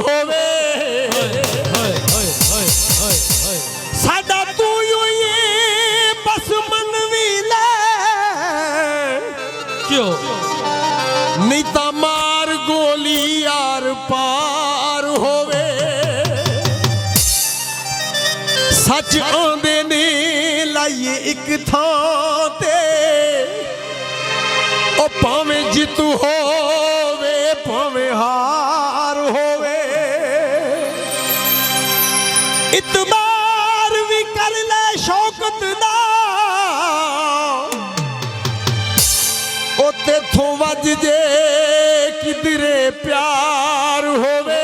होवे साडा तू ही बस मन भी ले क्यों नहीं ता मार गोली यार पार होवे सच आंदे ने लाइए एक थां ते ओ भावें जितू होवे भावें हार होवे इतबार भी कर ले शौकत दा ओ तेथों वज जे किधरे प्यार होवे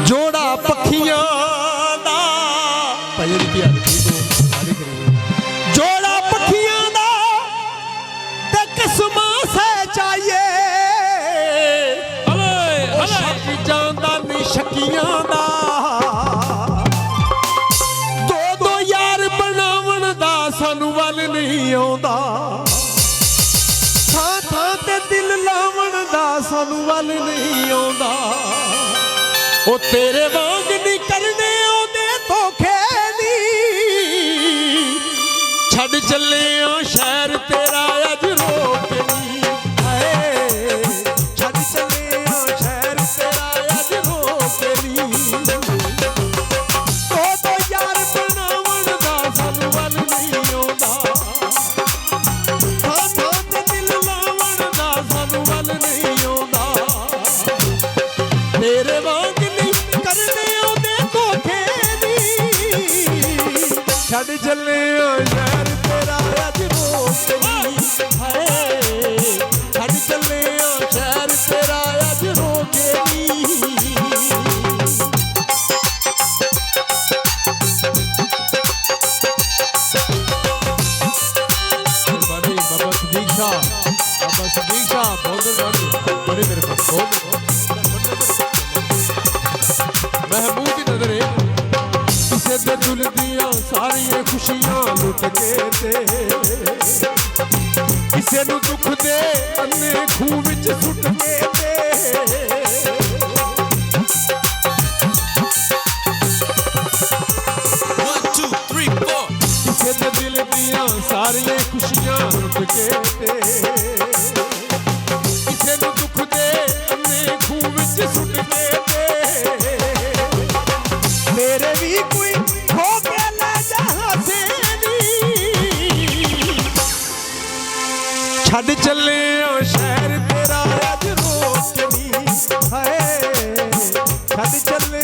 जोड़ा पखियां दा जोड़ा पखियां दा ते किस्मां से चाहिए शक जांदा नहीं शकियां दा दो दो यार बनावन दा सानू वल नहीं आउंदा थां थां ते दिल लावन दा सानू वल नहीं आउंदा ओ तेरे वांग नहीं करने ओदे धोखे दी छड़ चले शहर तेरा अज रोक नहीं छड़ चले शहर तेरा अज रोक नहीं तो यार बनावन दा सानू वल नहीं आउंदा थां थां ते दिल लावन दा सानू वल नहीं आउंदा तेरे वांग छड़ चले शहर तेरा अज रोक नहीं छड़ चले शहर तेरा अज रोक महबूब की नजरे किसे दे दुल दिया सारियां खुशियां लुट के ते किसे नू दुख दे अन्ने खूह विच सुट के ते किसे दे दिल दिया सारियां खुशियां लुट के ते किसे नू दुख दे अन्ने खूह विच सुट के ते मेरे भी कोई हो के ले जा छड़ चले शहर तेरा अज रोक नहीं छड़ चले